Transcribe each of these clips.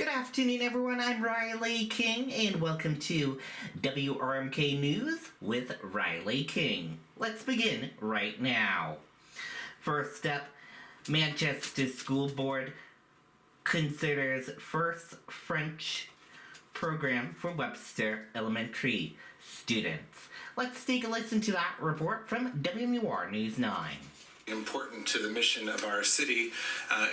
Good afternoon, everyone. I'm Riley King, and welcome to WRMK News with Riley King. Let's begin right now. First up, Manchester School Board considers first French program for Webster Elementary students. Let's take a listen to that report from WMUR News 9. Important to the mission of our city,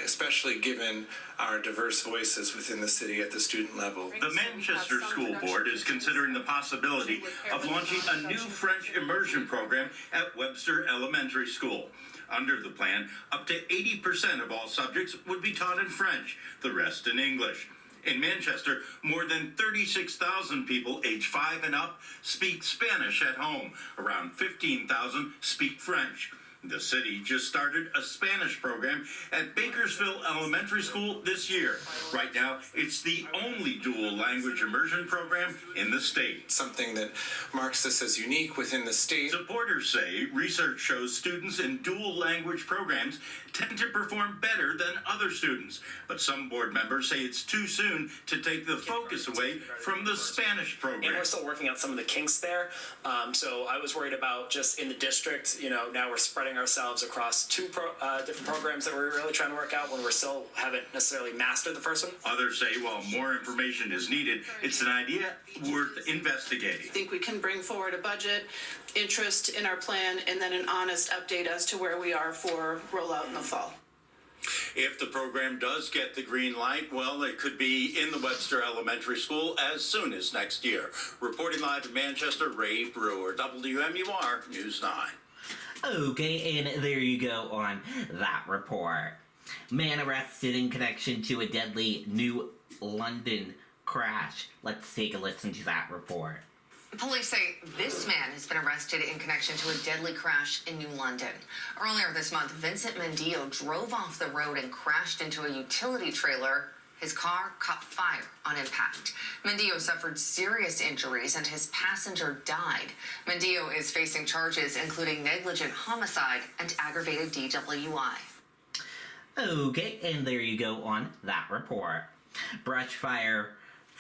especially given our diverse voices within the city at the student level. The Manchester School Board is considering the possibility of launching a new French immersion program at Webster Elementary School. Under the plan, up to 80% of all subjects would be taught in French, the rest in English. In Manchester, more than 36,000 people age 5 and up speak Spanish at home. Around 15,000 speak French. The city just started a Spanish program at Bakersville Elementary School this year. Right now, it's the only dual language immersion program in the state. Something that marks this as unique within the state. Supporters say research shows students in dual language programs tend to perform better than other students. But some board members say it's too soon to take the focus away from the Spanish program. And we're still working out some of the kinks there. So I was worried about just in the district, now we're spreading ourselves across two different programs that we're really trying to work out when we still haven't necessarily mastered the first one. Others say while more information is needed, it's an idea worth investigating. I think we can bring forward a budget, interest in our plan, and then an honest update as to where we are for rollout in the fall. If the program does get the green light, well, it could be in the Webster Elementary School as soon as next year. Reporting live in Manchester, Ray Brewer, WMUR News 9. Okay, and there you go on that report. Man arrested in connection to a deadly New London crash. Let's take a listen to that report. Police say this man has been arrested in connection to a deadly crash in New London. Earlier this month, Vincent Mendillo drove off the road and crashed into a utility trailer. His car caught fire on impact. Mendillo suffered serious injuries and his passenger died. Mendillo is facing charges including negligent homicide and aggravated DWI. Okay, and there you go on that report. Brush fire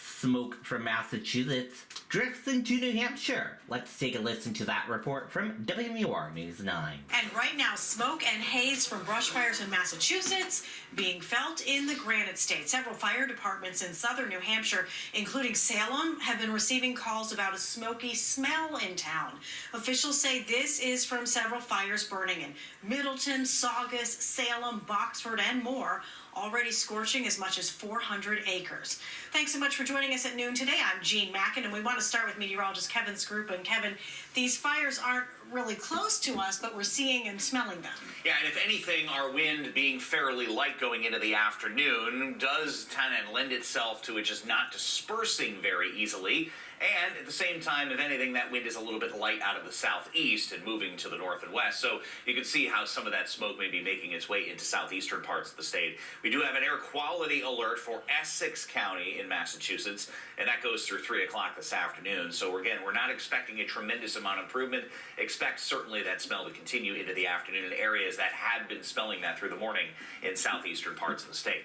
smoke from Massachusetts drifts into New Hampshire. Let's take a listen to that report from WMUR News 9. And right now, smoke and haze from brush fires in Massachusetts being felt in the Granite State. Several fire departments in southern New Hampshire, including Salem, have been receiving calls about a smoky smell in town. Officials say this is from several fires burning in Middleton, Saugus, Salem, Boxford, and more, already scorching as much as 400 acres. Thanks so much for joining us at noon today. I'm Jean Mackin, and we want to start with meteorologist Kevin Scrupa. And Kevin, these fires aren't really close to us, but we're seeing and smelling them. Yeah, and if anything, our wind being fairly light going into the afternoon does kind of lend itself to it just not dispersing very easily. And at the same time, if anything, that wind is a little bit light out of the southeast and moving to the north and west. So you can see how some of that smoke may be making its way into southeastern parts of the state. We do have an air quality alert for Essex County in Massachusetts, and that goes through 3 o'clock this afternoon. So again, we're not expecting a tremendous amount of improvement. Expect certainly that smell to continue into the afternoon in areas that had been smelling that through the morning in southeastern parts of the state.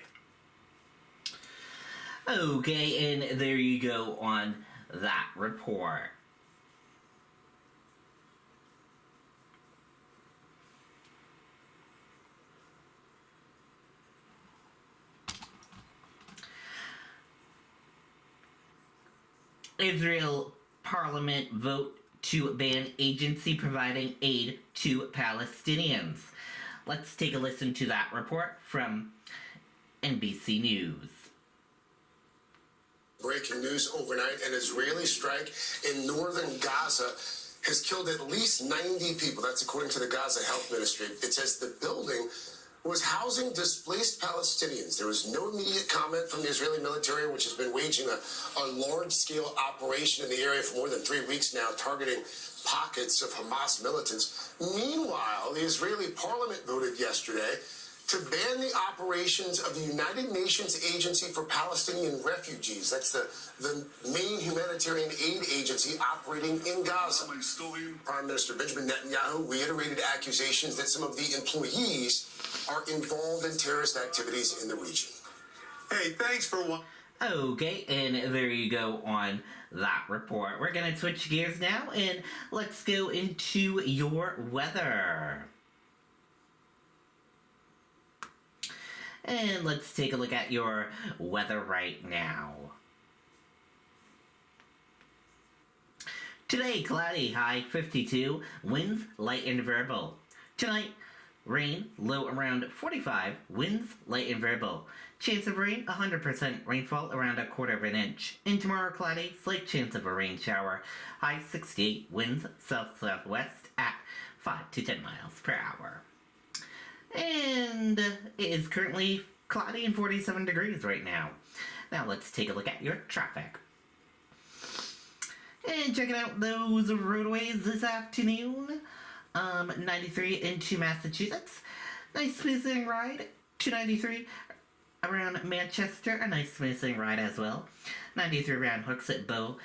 Okay, and there you go on that report. Israel Parliament vote to ban agency providing aid to Palestinians. Let's take a listen to that report from NBC News. Breaking news overnight, an Israeli strike in northern Gaza has killed at least 90 people. That's according to the Gaza Health Ministry. It says the building was housing displaced Palestinians. There was no immediate comment from the Israeli military, which has been waging a large-scale operation in the area for more than 3 weeks now, targeting pockets of Hamas militants. Meanwhile, the Israeli parliament voted yesterday to ban the operations of the United Nations Agency for Palestinian Refugees. That's the main humanitarian aid agency operating in Gaza. Prime Minister Benjamin Netanyahu reiterated accusations that some of the employees are involved in terrorist activities in the region. Hey, thanks for what? Okay, and there you go on that report. We're gonna switch gears now and let's go into your weather. And let's take a look at your weather right now. Today, cloudy, high 52, winds light and variable. Tonight, rain, low around 45, winds light and variable. Chance of rain, 100% rainfall, around a quarter of an inch. And tomorrow, cloudy, slight chance of a rain shower, high 68, winds south-southwest at 5 to 10 miles per hour. And it is currently cloudy and 47 degrees right now. Now let's take a look at your traffic. And checking out those roadways this afternoon. 93 into Massachusetts. Nice smoothing ride. 293 around Manchester. A nice smoothing ride as well. 93 around Hooksett Bow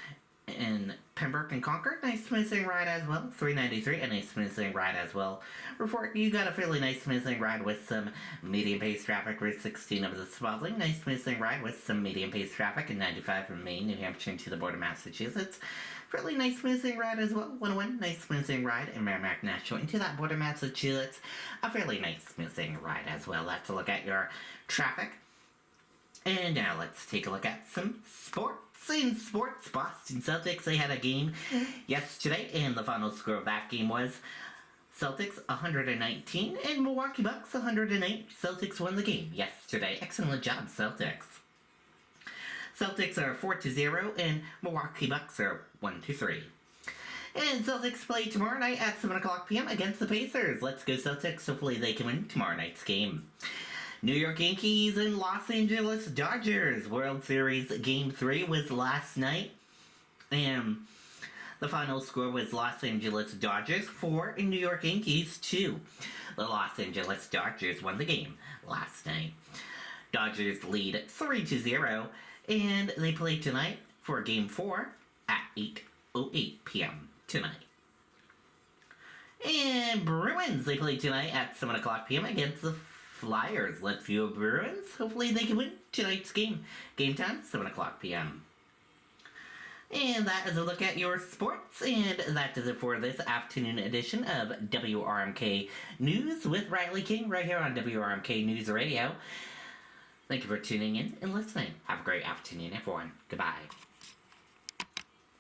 in Pembroke and Concord. Nice smoothing ride as well. 393, a nice smoothing ride as well. Report, you got a fairly nice smoothing ride with some medium pace traffic. Route 16 of the Spalding. Nice smoothing ride with some medium pace traffic. And 95 from Maine, New Hampshire into the border of Massachusetts. Fairly nice smoothing ride as well. 101, nice smoothing ride in Merrimack National into that border of Massachusetts. A fairly nice smoothing ride as well. Let's look at your traffic. And now let's take a look at some sports. In sports, Boston Celtics, they had a game yesterday, and the final score of that game was Celtics 119 and Milwaukee Bucks 108. Celtics won the game yesterday. Excellent job, Celtics. Celtics are 4-0 and Milwaukee Bucks are 1-3. And Celtics play tomorrow night at 7 o'clock p.m. against the Pacers. Let's go Celtics. Hopefully they can win tomorrow night's game. New York Yankees and Los Angeles Dodgers. World Series Game 3 was last night. And the final score was Los Angeles Dodgers 4 and New York Yankees 2. The Los Angeles Dodgers won the game last night. Dodgers lead 3-0. And they play tonight for Game 4 at 8:08 p.m. tonight. And Bruins, they play tonight at 7 o'clock p.m. against the Flyers. Let's view Bruins. Hopefully they can win tonight's game. Game time, 7 o'clock p.m. And that is a look at your sports, and that does it for this afternoon edition of WRMK News with Riley King right here on WRMK News Radio. Thank you for tuning in and listening. Have a great afternoon, everyone. Goodbye.